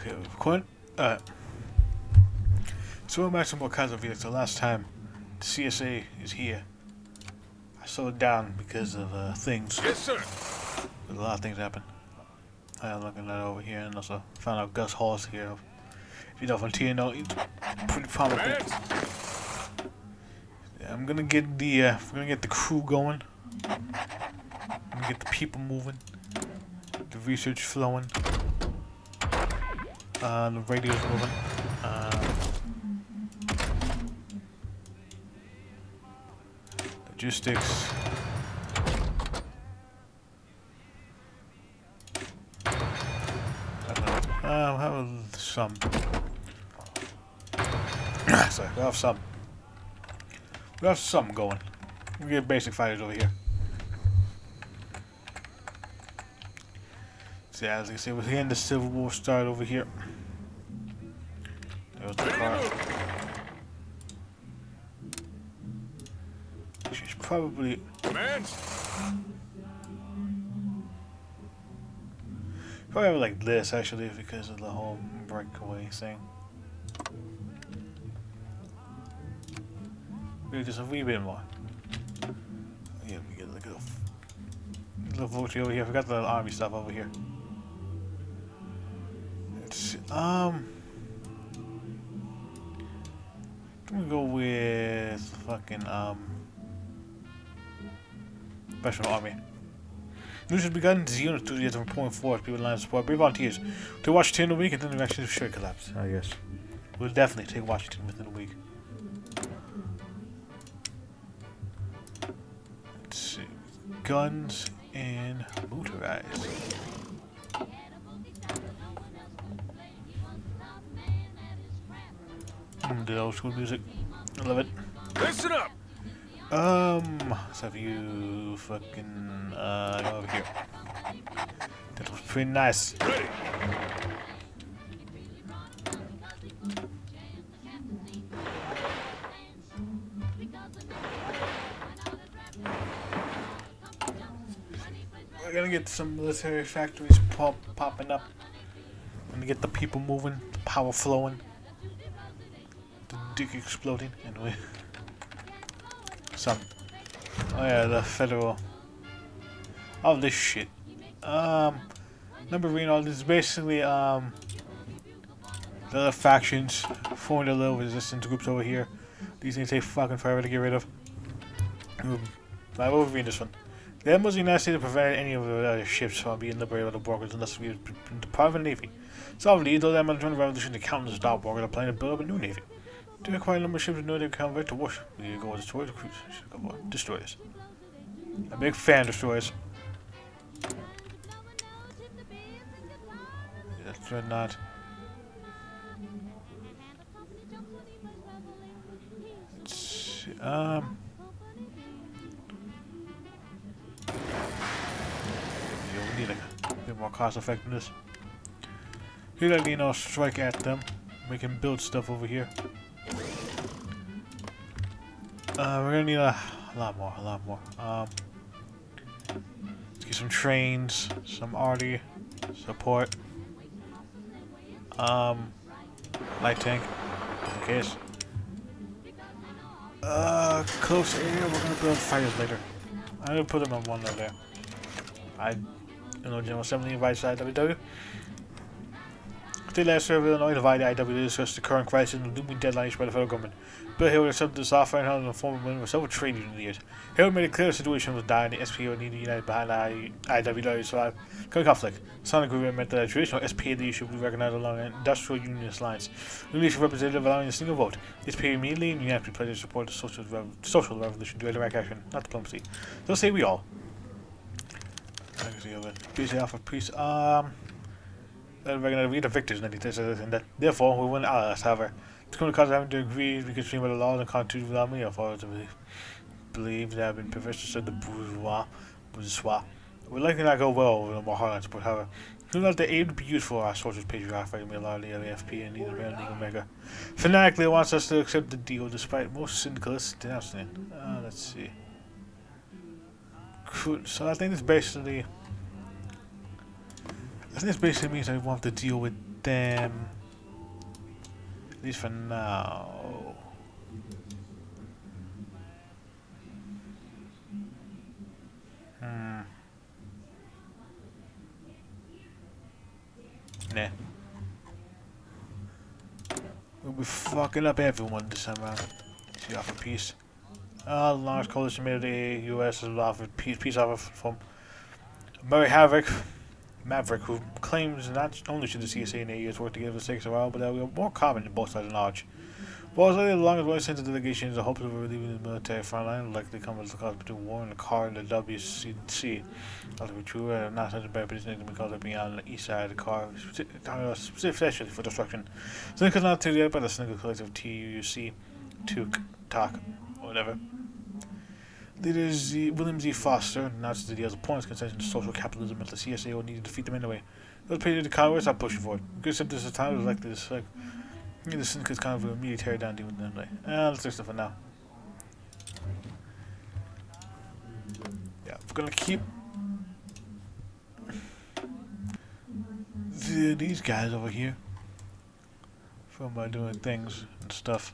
Okay, we're recording. So we're back to more cars of vehicles. The last time the CSA is here, I slowed down because of things. Yes, sir. There's a lot of things happen. I'm looking at it over here, and also found out Gus Hall's here. If you know from TNO, he's pretty prominent. Yeah, I'm gonna get the crew going. I'm gonna get the people moving, the research flowing, the radio's moving. Logistics. Have some. Sorry, we have some. We have some going. We get basic fighters over here. So yeah, as you can see, we're here in the Civil War start over here. There's the car. She's probably. Probably have it like this actually because of the whole breakaway thing. Maybe just a wee bit more. Yeah, we get like a little vulture over here. I forgot the army stuff over here. Let's I'm gonna go with fucking Special Army. News has begun. The unit to the reporting forward. People in line of support. Brave volunteers to Washington in a week, and then the action should collapse. I guess we'll definitely take Washington within a week. Let's see, guns and motorized. The old school music. I love it. Listen up. Let's have you fucking go over here. That was pretty nice. Ready. We're gonna get some military factories popping up. We're gonna get the people moving, the power flowing, the dick exploding, anyway. Some. Oh yeah, the federal. All this shit. Number reading all this is basically the other factions forming their little resistance groups over here. These things take fucking forever to get rid of. I will read this one. The aim was the United States to prevent any of the other ships from being liberated by the Borgers unless we had the private navy. Solidly, though the American Revolution to counter the Star Borgers are planning to build up a new navy. To acquire a number of ships to know they can convert to warship. We go with destroyers or cruise. Should go with destroyers. A big fan of destroyers. That's dreadnought. Let's see, yeah, we need a bit more cost effectiveness. Here, like, you know, strike at them. We can build stuff over here. We're gonna need a lot more. Let's get some trains, some arty, support. Light tank, just in case. Close area, we're gonna build fighters later. I'm gonna put them on one over there. General Assembly invites IWW. State legislature of Illinois divided IW to discuss the current crisis and the looming deadline issued by the federal government. Bill Hill accepted the software and held a former member of several trade union leaders. Hill made it clear the situation was dire and the SPA would need to unite behind the IWW to survive current conflict. The Sun agreement meant that a traditional SPA leadership would be recognized along an industrial unionist lines. The leadership representative allowing a single vote. The SPA immediately and unanimously pledged to support the social revolution through direct action, not diplomacy. They'll say we all. I can see over. Busy Alpha Priest. We're going to be the victors in that. Therefore, we win allies. However, it's going to cause having to agree we can stream by the laws and constitution without me, or for to believe that have been professors of the bourgeois. Would likely not go well with a more hardline support. However, who knows the aim to be useful our soldiers patriotic fighting a lot of the LAFP and either League Omega. Fanatically wants us to accept the deal despite most syndicalists denouncing it. Let's see. Cool. So I think this basically means that we won't have to deal with them. At least for now. Nah. We'll be fucking up everyone this time around. See, offer peace. The largest coalition made of the US has offered peace offer from Maverick, who claims not only should the CSA and AU work together for the sake of a while, but that we have more common than both sides of knowledge. Well, the longest way since the delegation is the hope of relieving the military frontline, likely come as the cause between war and the car and the WCC. That'll be true, and not such a bad position because of being on the east side of the car, especially for destruction. Snickers not to the by the Snickers Collective TUC, TAC, whatever. Leader William Z. Foster announced that he has opponents concerned to social capitalism and the CSA will need to defeat them anyway. Those paid to Congress are pushing for it. Good said this is time was like this, like the syndicate's kind of a military down deal with them anyway. Let's do stuff for now. Yeah, we're gonna keep these guys over here from doing things and stuff.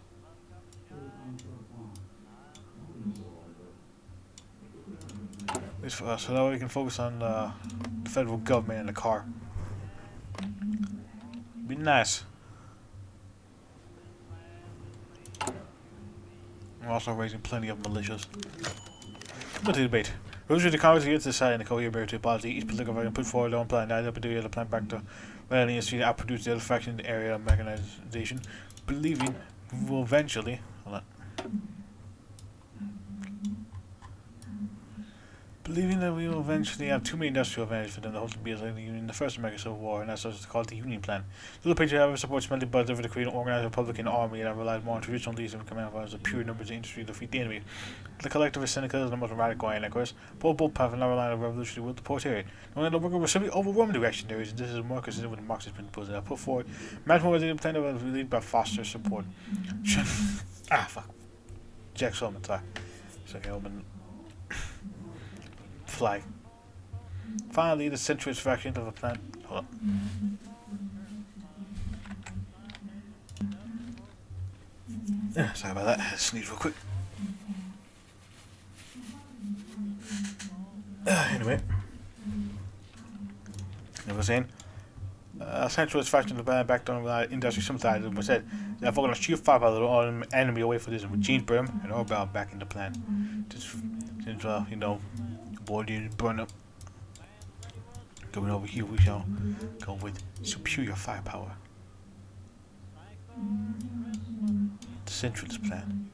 At least for us, so that way we can focus on the federal government and the car. Be nice. We're also raising plenty of militias. But the debate. Those are the Congress against deciding the coherent military policy. Each political party put forward their own plan. Neither particular the plan back to letting the industry outproduce the other faction in the area of mechanization, believing we will eventually. Hold on. Believing that we will eventually have too many industrial advantages for them to hold to be as like the Union in the First American Civil War, and that's what it's called the Union Plan. The little picture, however, supports many budgets over to create an organized Republican army that relies more on traditional leaders and command as a pure numbers in industry to defeat the enemy. The collectivist syndicalism is the most radical and, of course, both paths are not relying on revolutionary will to proletariat. Knowing that the worker will simply overwhelm the reactionaries, and this is more consistent with the Marxist principles that are put forward. Management was the plan that was led by Foster's support. Fuck. Jack Solomon, sorry. Second Elman. Fly. Finally, the centrist faction of the plan. Hold on. Sorry about that. Sneeze real quick. Anyway. As I was saying, centrist faction of the plan backed on industry sympathizers was said that we're going to shoot fire the enemy away from this with Gene Brim and Orwell back in the plan. Just, since, you know, body burn up. Going over here, we shall go with superior firepower. The centralist plan.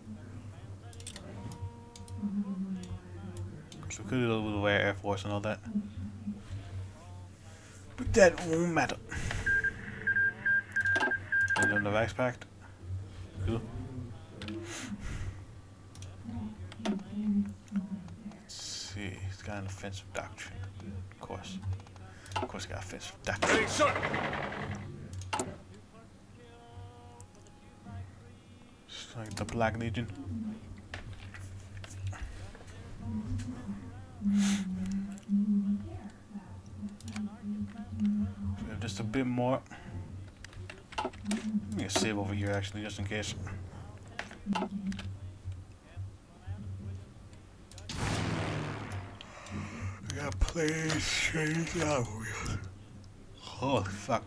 So we could do a little wear Air Force and all that, but that won't matter. And then the Vax Pact. Cool. It's got an offensive doctrine. Of course, it's got offensive doctrine. Hey, sir. It's like the Black Legion. So we have just a bit more. Let me save over here actually, just in case. I gotta play straight out. Holy fuck.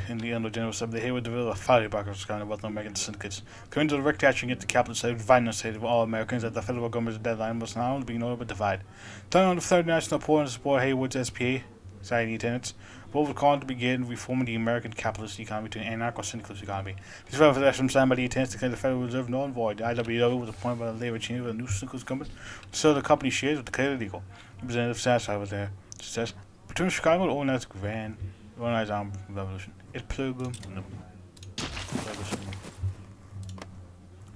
In the end of General Assembly, they would develop a fire backers kind of what the American syndicates. According to the direct action against the capital state, violence state of all Americans that the federal government's deadline must now be ignored but divide. Turning on the Third National Report and support Haywood's SPA, society tenants, both were called to begin reforming the American capitalist economy to an anarcho-syndicalist economy. This revelation signed by the tenants declared the Federal Reserve null and void. The IWW was appointed by the labor chamber of the new syndicalist government to sell the company shares with declared illegal. Representative satisfied with their success. Return to Chicago to organize grand organized armed revolution. ep3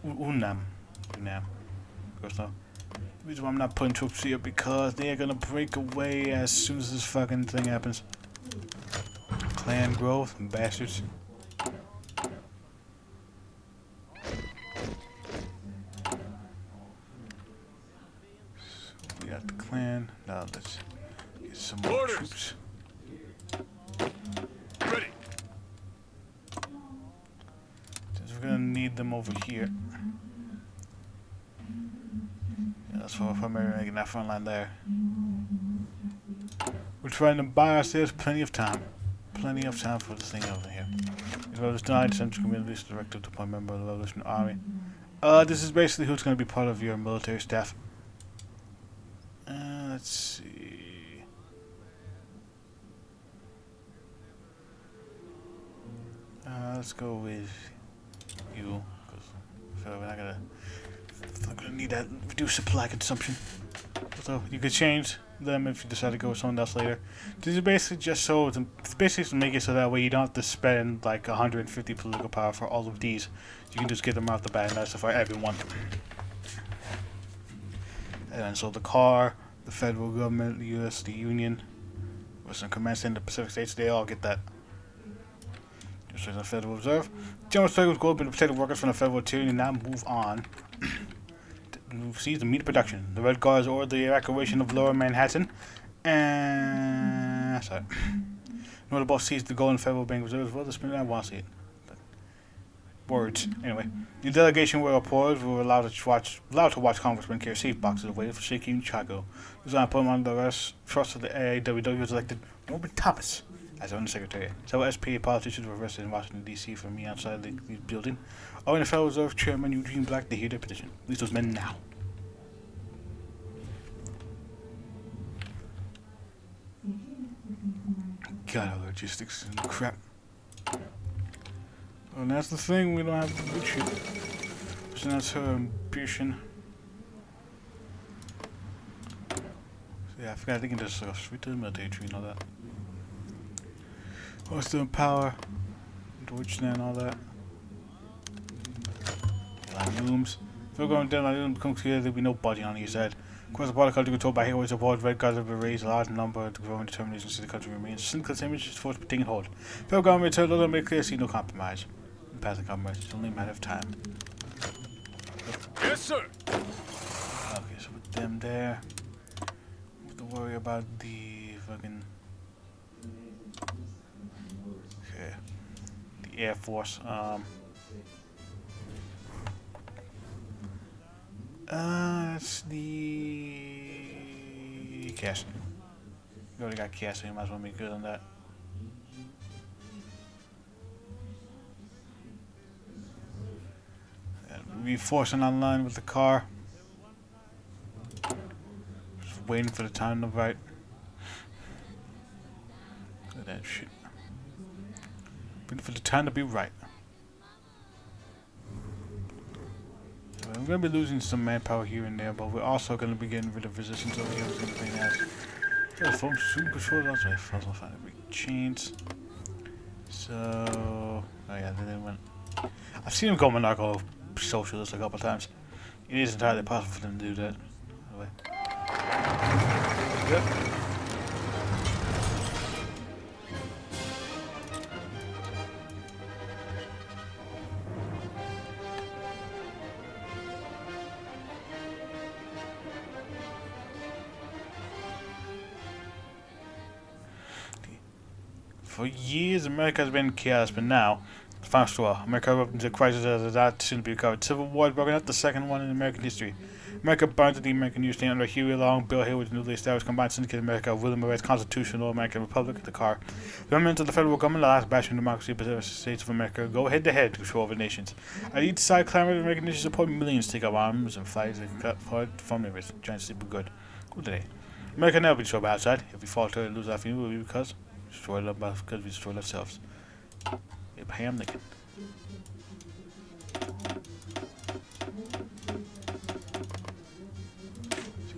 Unam. Of course not. The reason why I'm not putting troops here because they're gonna break away as soon as this fucking thing happens. Clan growth, bastards. let's get some more troops. Ready. Since we're gonna need them over here. Yeah, that's why we're making that front line there. We're trying to buy ourselves plenty of time. Plenty of time for this thing over here. As well as denied Central Communities Directive to appoint member of the Revolutionary Army. This is basically who's going to be part of your military staff. Let's see. Let's go with you, because I feel like we're not gonna need that reduced supply consumption. So you could change them if you decide to go with someone else later. This is basically just so it's basically to make it so that way you don't have to spend like 150 political power for all of these. You can just get them off the bat and that's for everyone. And so the car, the federal government, the U.S., the Union, Western Command, and the Pacific States, they all get that. Just like the Federal Reserve. General Strike was going to protect the workers from the federal tyranny and now move on. Seize immediate production. The Red Guards ordered the evacuation of Lower Manhattan. And sorry. Notable seized the Golden Federal Bank Reserve as well. I want to see it. Words. Anyway, the delegation were reporters were allowed to watch Congressman carry safe boxes away for shaking Chicago. It was on put him under arrest. Trust of the AAWW was elected Norman Thomas as Undersecretary. Several SPA politicians were arrested in Washington, D.C. for me outside the building. Oh, and the Federal Reserve Chairman Eugene Black, they hear their petition. At least those men now. God, our logistics and crap. Oh, and that's the thing, we don't have the good shit. So that's her ambition. So yeah, I forgot they can just straight to the military tree and all that. Oh, still in power. Deutschland and all that. Looms. If we're going down, Looms come together, there'll be no budging on either side. Across the border, country controlled by heroes aboard, Red Guards have been raised a large number to growing determination to see the country remains. Syndicalist image is forced to be taken hold. Federal government returned, let them make clear, see no compromise. Pass the compromise, it's only a matter of time. Yes, sir. Okay, so with them there, we have to worry about the fucking. Okay. The Air Force, it's the cash. You already got cash, so you might as well be good on that. And reinforcing online with the car. Just waiting for the time to right. Look at that shit. Waiting for the time to be right. We're going to be losing some manpower here and there, but we're also going to be getting rid of resistance over here. We're going to be has phone super control. That's right. I'll find a big chains. So, oh yeah, then they went. I've seen them go monarcho socialist a couple times. It is entirely possible for them to do that. Anyway. Yep. For years, America has been in chaos, but now, the final straw. America erupted into a crisis that soon to be recovered. Civil War broken out, the second one in American history. America burned to the American Union State under Huey Long, Bill Haywood's newly established combined syndicate America, William Morris Constitutional American Republic, the car. The remnants of the federal government, the last bastion of democracy, the Pacific States of America, go head to head to control over nations. At each side, clamor of American nations support millions take up arms and flags and cut hard from rivers. Giant sleep of good. Good day. America never be destroyed by outside. If we falter and lose our feeling, it will be because we destroyed ourselves. Abraham Lincoln.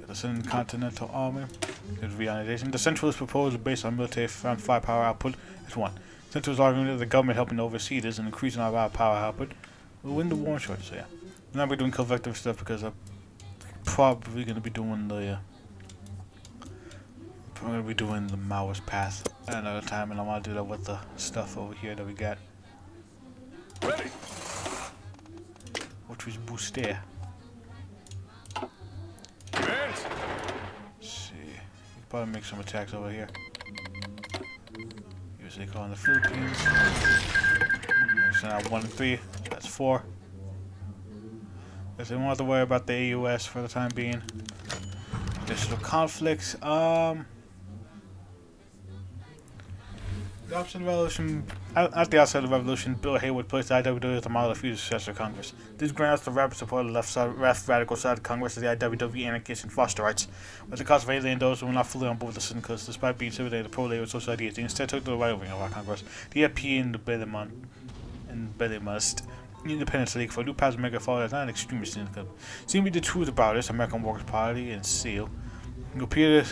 The Southern Continental Army. Reorganization. The Centralist proposal based on military firepower output is one. Centralist argument that the government helping oversee this and increasing our power output will win the war in short. So yeah, we're not doing collective stuff because I'm probably going to be doing the. I'm going to be doing the Maoist path at another time, and I want to do that with the stuff over here that we got. Ready. Which was booster. Advance. Let's see. Probably make some attacks over here. Usually call in the Philippines. Send out 1 and 3. So that's 4. Because they won't have to worry about the AUS for the time being. Additional conflicts. The opposite of the revolution. At the outset of the revolution, Bill Haywood placed the IWW as the model of future successor of Congress. This grants the rapid support of the left radical side of Congress as the IWW anarchists and Fosterites, with the cost of alienating those who were not fully on board with the syndicalists, despite being intimidated to pro-labor social ideas. They instead took to the right wing of our Congress, the ep3 and the Bellimust Independence League for a new path to make it fall as not an extremist syndicate. Seem to be the truth about this, American Workers' Party and SEAL appear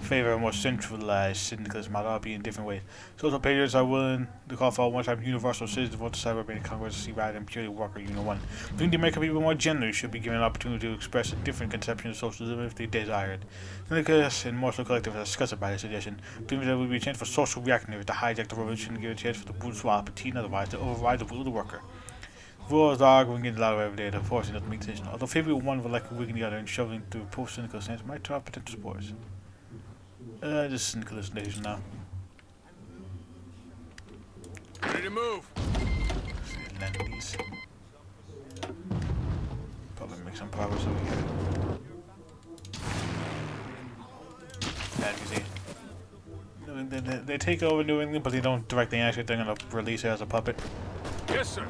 favor a more centralized syndicalist model, albeit in different ways. Social patriots are willing to call for a one-time universal citizen vote to celebrate in Congress to see rather than purely worker union one. I think the American people more generally should be given an opportunity to express a different conception of socialism if they desired. Syndicalists and more so collectives are disgusted by this suggestion, believing there would be a chance for social reactionaries to hijack the revolution and give a chance for the bourgeois, petite and otherwise, to override the will of the worker. Rules are arguing getting louder every day to forcing us to make decisions. Although favoring one would likely weaken the other and shoving through pro-syndical stance might turn off potential supporters. Just syndicalist nation now. Ready to move. Lend these. Probably make some progress over here. Bad they take over New England, but they don't directly actually. They're gonna release it as a puppet. Yes, sir. Ooh,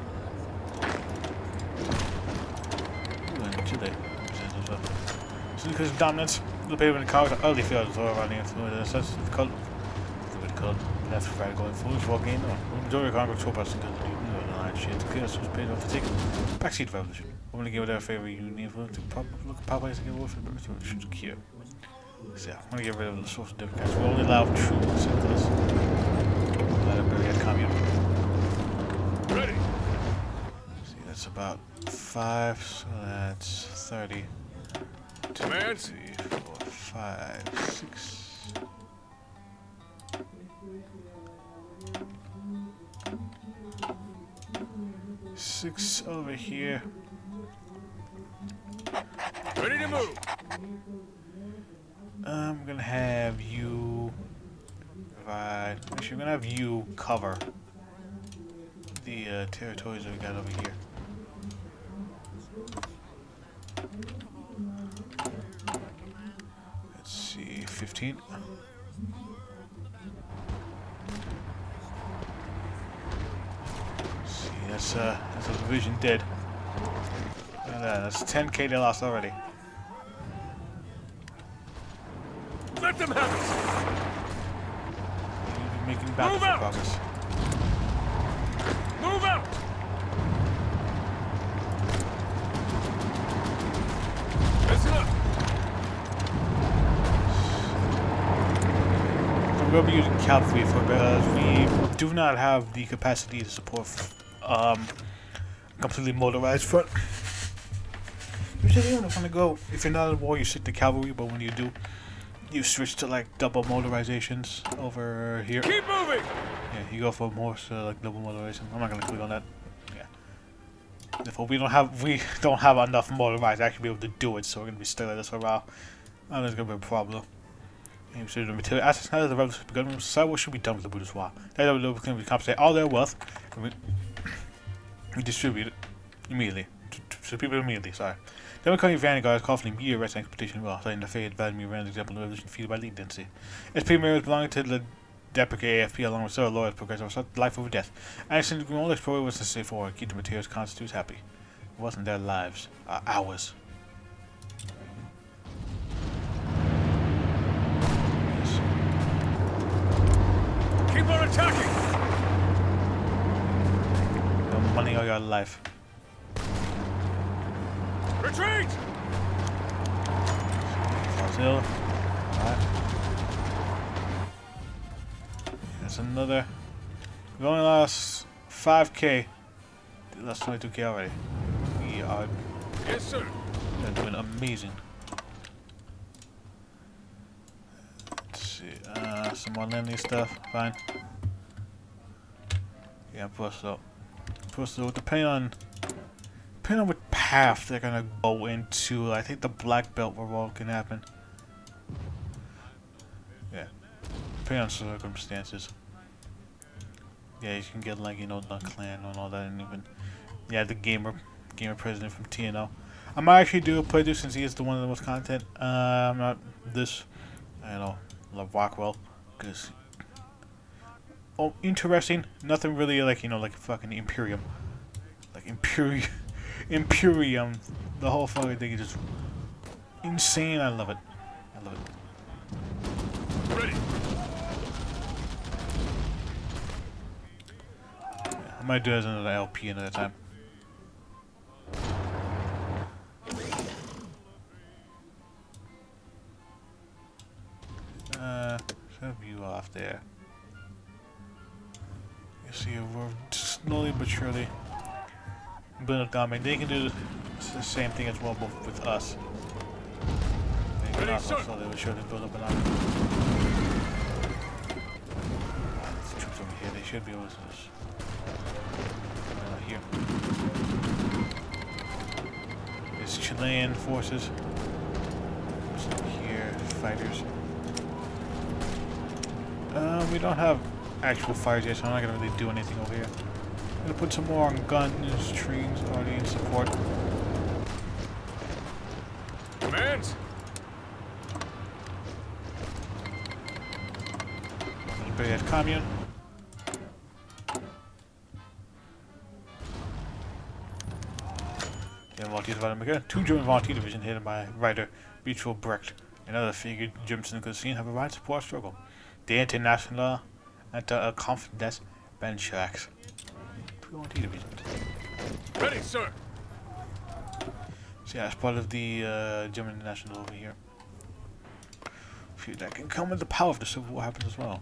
and Chile. Because dominance, the people in the college are early fields all around the influence. That's the cult. Left radical influence walking in. The majority of Congress hope us to the line shit. The chaos was paid off to take backseat revolution. I'm gonna give their favorite union influence to populate to get away from the revolution secure. So yeah, I'm gonna get rid of the social democrats. We only allow true syndicalists. Let it bury a commune. Ready. See, that's about 5, so that's 30. 2, 3, 4, 5, 6. Six over here. Ready to move. I'm gonna have you provide. Actually, I'm gonna have you cover the territories that we got over here. Let's see, 15. See, that's a division dead. Look at that, that's 10k they lost already. Let them have it. You're making battle progress. Move out. Listen up. We'll be using cavalry for because we do not have the capacity to support completely motorized front. Usually you don't want to go, if you're not in war you stick to cavalry, but when you do, you switch to like double motorizations over here. Keep moving. Yeah, you go for more so like double motorization. I'm not gonna click on that. Yeah. Therefore we don't have enough motorized to actually be able to do it, so we're gonna be stuck like this for a while. I know there's gonna be a problem. The material assets now that the revolution has begun, we decide what should be done with the bourgeois. That will compensate all their wealth and we distribute it immediately. To people immediately, sorry. Then we call you vanguards call for the immediate arrest and expedition well, citing the fate Vladimir Rand's example of the revolution fueled by lead density. SP members belonging to the deprecate AFP along with several lawyers progressive sought life over death. Anderson agreed only explorer was to stay forward, keep the materials constitutes happy. It wasn't their lives, ours. Keep on attacking. Your money or your life. Retreat. Brazil. Alright. That's another. We only lost 5k. They lost 22k already. We are Yes, sir. doing amazing. Let's see. Some more landing stuff. Fine. Yeah, Bristol. Depending on what path they're gonna go into, I think the black belt revolt can happen. depending on circumstances. Yeah, you can get like, you know, the clan and all that, and even the gamer president from TNO. I might actually do a playthrough since he is the one of the most content. I'm not this. I know, love Rockwell, because interesting. Nothing really like, you know, like fucking Imperium, like Imperium. The whole fucking thing is just insane. I love it. I love it. Ready. I might do it as another LP another time. Set you off there. You see, we're slowly but surely building up dominate. They can do the same thing as well, both with us. They can also slowly but surely build up an army. These troops over here, they should be able to just... here. There's Chilean forces. Here, fighters. We don't have actual fighters yet, so I'm not gonna really do anything over here. I'm gonna put some more on guns, trains, already in support. Commands. Big ass commune. Volunteers of America. 2 German volunteer divisions headed by writer Beatrice Brecht. Another figure Germans in the scene have arrived to support struggle. The International Confidence Benchmarks. 2 volunteer divisions. Ready, sir. So yeah, it's part of the German National over here. That can come with the power of the Civil War happens as well.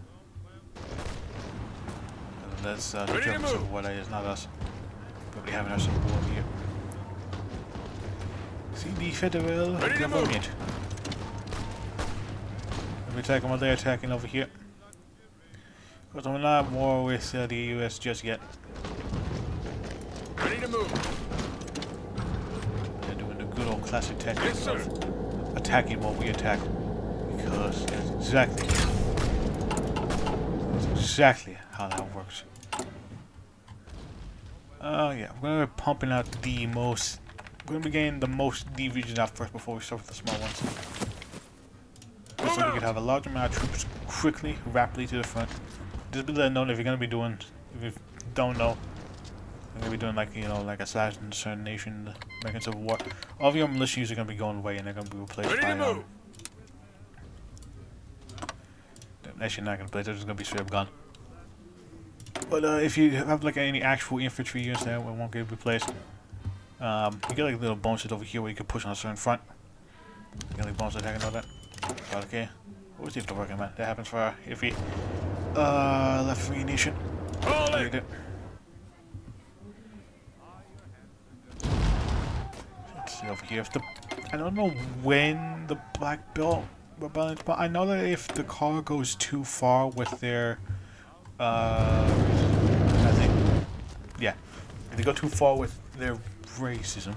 That's the German Civil War, that is not us. But we have our Civil War here. See the federal government. We're attacking while they're attacking over here. Because we're not at war with the US just yet. Ready to move. They're doing the good old classic tactic Yes, sir. of attacking while we attack. Because that's exactly how that works. Yeah, we're gonna be pumping out the most. We're gonna be getting the most D regions out first before we start with the small ones. So we can have a large amount of troops quickly, rapidly to the front. Just be letting know if you're gonna be doing, if you don't know, you're gonna be doing like, you know, like assassination, the American Civil War. All of your militias are gonna be going away and they're gonna be replaced by actually not gonna play, they're just gonna be straight up gone. But if you have like any actual infantry units there, we won't get replaced. You get like little bonuses over here where you can push on a certain front. You get like bonus attack and all that. But okay. What was the working, man? That happens for if we left free nation. Let's see over here. If the I don't know when the Black Belt rebellion, but I know that if the car goes too far with their I think yeah. If they go too far with their racism,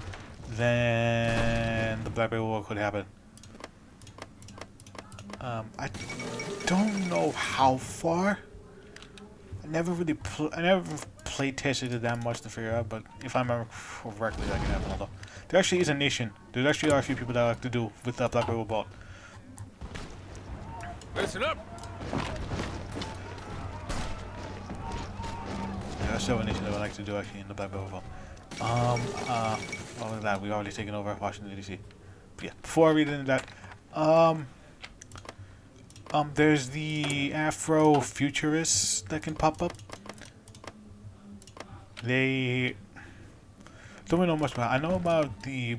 then the Black Belt War could happen. I don't know how far. I never play tested it that much to figure out, but if I remember correctly, that can happen. Although there actually is a nation. There actually are a few people that like to do with that Black Belt Ball. Listen up. Yeah, there's several nations that would like to do actually in the Black Belt Ball. What was that? We already taken over Washington D.C. But yeah, before I read into that, there's the Afro-futurists that can pop up. They don't really know much about. I know about the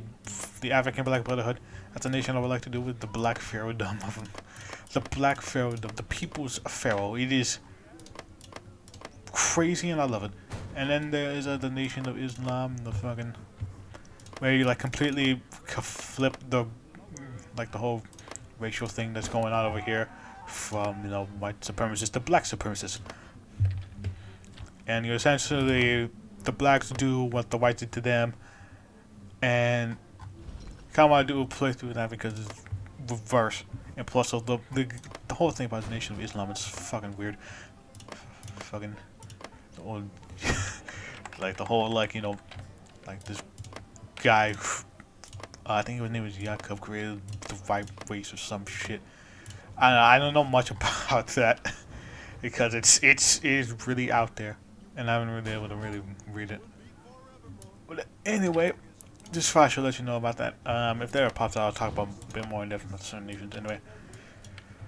African Black Brotherhood. That's a nation I would like to do with the Black Pharaohdom of them. The Black Pharaohdom, the People's Pharaoh. It is crazy and I love it. And then there is the Nation of Islam, the fucking where you like completely flip the the whole racial thing that's going on over here from, you know, white supremacists to black supremacists. And you essentially, the blacks do what the whites did to them, and kind of want to do a playthrough of that because it's reverse. And plus, the whole thing about the Nation of Islam is fucking weird. Fucking old, like the whole like like this guy. I think his name was Yakub, created the right race or some shit. I don't know much about that because it's really out there, and I haven't really been able to really read it. But anyway, just thought I should let you know about that. If there are pops out, I'll talk about a bit more in depth about certain nations. Anyway,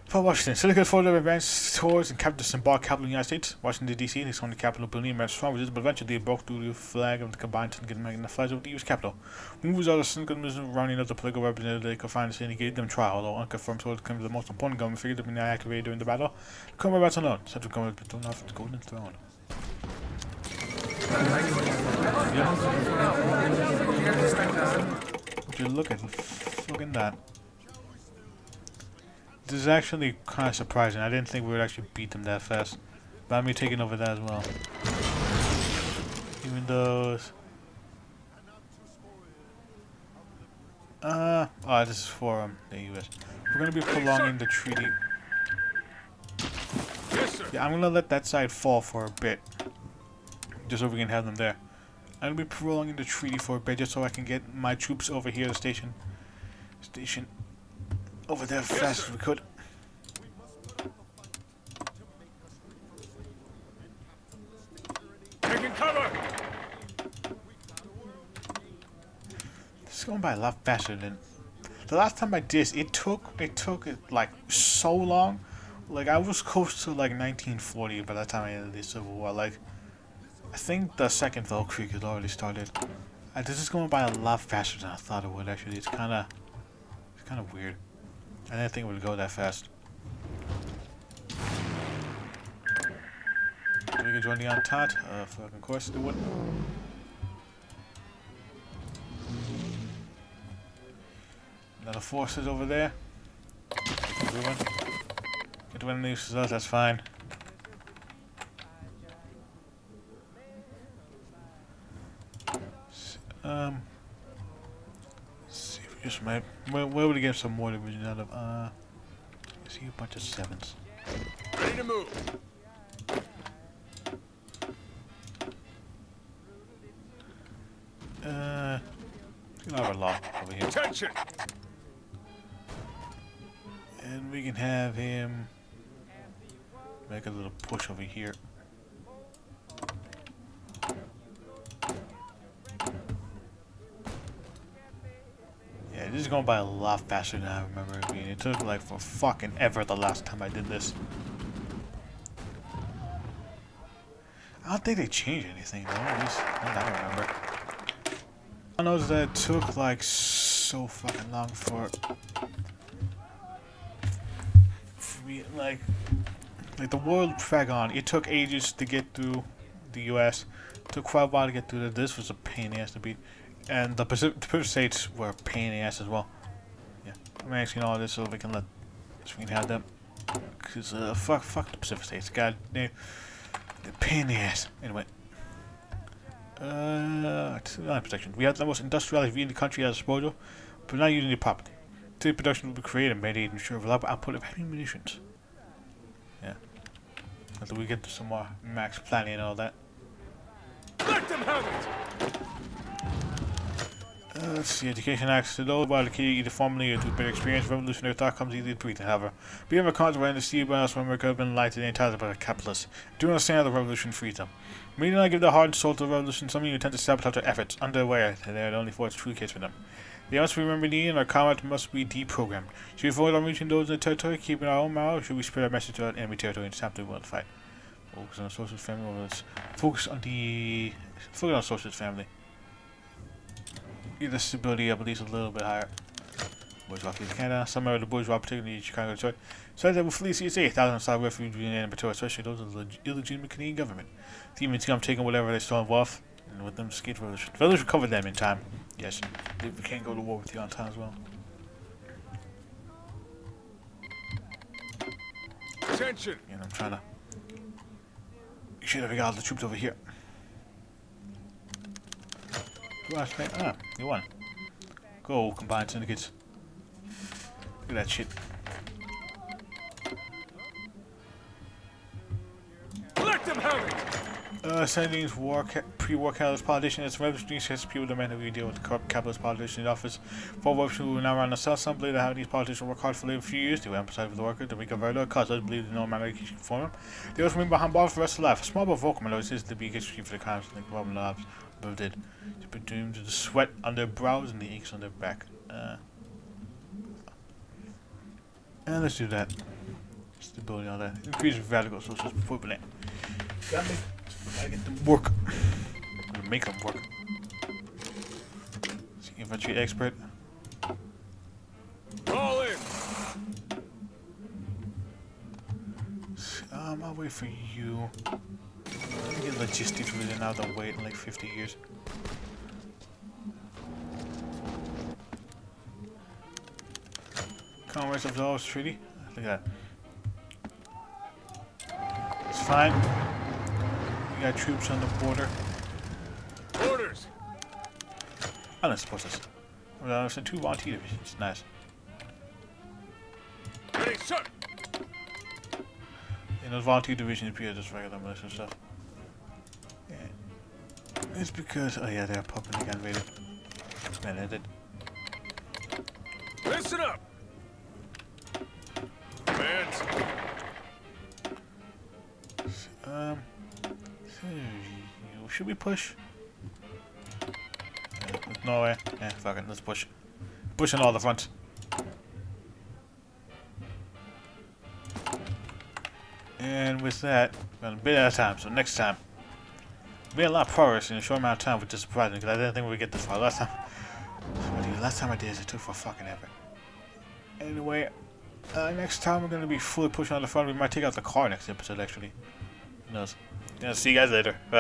for Washington, Seneca's further advanced towards and captured the symbolic capital of the United States, Washington D.C. They stormed the capital building and strong resistance, but eventually they broke through the flag of the combined Syndicate and the flags of the U.S. Capital. Moves out of Syndicate rounding up the political representatives they could find the city, gave them trial, although unconfirmed sources claimed the most important government figures have been activated during the battle. The combat battle unknown. Central government thrown off the golden throne. Would you look at fucking that? This is actually kind of surprising. I didn't think we would actually beat them that fast. But me taking over that as well. Even those. Oh, this is for the U.S. We're gonna be prolonging the treaty. Yes, sir. Yeah, I'm gonna let that side fall for a bit, just so we can have them there. I'm gonna be prolonging the treaty for a bit, just so I can get my troops over here to station over there as fast as we could. Taking cover. This is going by a lot faster than the last time I did this. It took like so long. Like I was close to like 1940 by the time I ended the Civil War. Like I think the Second Weltkrieg had already started. This is going by a lot faster than I thought it would. Actually, it's kind of weird. I didn't think it would go that fast. So we can join the Entente. Of course it would. Another forces over there. Get one of these us, that's fine. See if we just might. Where would we get some more division out of? I see a bunch of 7s. Ready to move. Our law over here. Attention. And we can have him make a little push over here. Yeah, this is going by a lot faster than I remember it being. It took like for fucking ever the last time I did this. I don't think they changed anything though, at least not that I remember. I know that it took like so fucking long for me, like the world Dragon. It took ages to get through the U.S. It took quite a while to get through. This was a pain in the ass to beat, and the Pacific states were a pain in the ass as well. Yeah, I'm asking all this so we can have them, cause fuck the Pacific states. God damn, the pain in the ass. Anyway. Protection. We have the most industrialized V in the country as disposal, but not using the property. Today production will be created and mandated to ensure reliable output of heavy munitions. Yeah. Until we get to some more max planning and all that. Let them have it. Let's see. Education acts to those while the key either formally or through better experience. Revolutionary thought comes easily to breathe. However, beyond the cons of the sea by us when America has been lied to the entire by the capitalists. Do you understand the revolution frees them? We do not give their heart and soul to the revolution. Some of you intend to sabotage their efforts, underway, and they are the only force true case for them. They must be remedied and our combat must be deprogrammed. Should we avoid on reaching those in the territory, keeping our own mouth, or should we spread our message to our enemy territory and stop the world fight? Focus on the socialist family. Focus on socialist family. Get the stability up at least a little bit higher. Bourgeois flees Canada. Some of the bourgeois, particularly Chicago, Detroit, said that will flee CSA. Thousands of South refugees in Pretoria, especially those of the illegitimate Canadian government. The even come taking whatever they stole off, and with them skate revolution. The revolution recovered them in time. Yes, we can't go to war with you on time as well. Attention. And I'm trying to. You should have got all the troops over here. You won. Go, combined syndicates. Look at that shit. Sending pre-war capitalist politicians as revolutionary sets people demand that we deal with the corrupt capitalist politicians in office. For workers who now run the self-assembly that have these politicians work hard for a few years, they will emphasize with the workers to make a very low cost, others believe in no amount of education for them. They also remain behind bars for the rest of their life. A small but vocal minority is the big history for the crimes and the problem lives above did. To be doomed to the sweat on their brows and the aches on their back. And let's do that. Stability on that. Increase radical socialist before we land. Gotta get them work. Or make them work. Infantry expert. All in. I'll wait for you. Let me get logistics within out of the wait in like 50 years. Commerce of the Laws Treaty. Look at that. It's fine. We got troops on the border. Orders. Oh, let's suppose this. Well, sent 2 volunteer divisions. Nice. Ready, sir. And those volunteer divisions appear just regular militia stuff. Yeah. It's because, oh yeah, they're popping the invaded. Man, they did. Listen up. Commands. Should we push? No way. Yeah, fuck it, let's push. Push on all the fronts. And with that, we're gonna bit at a time, so next time. We made a lot of progress in a short amount of time, which is surprising, because I didn't think we would get this far. Last time I did this, it took for fucking ever. Anyway, next time we're gonna be fully pushing on the front. We might take out the car next episode, actually. Who knows? Yeah, see you guys later. Bye.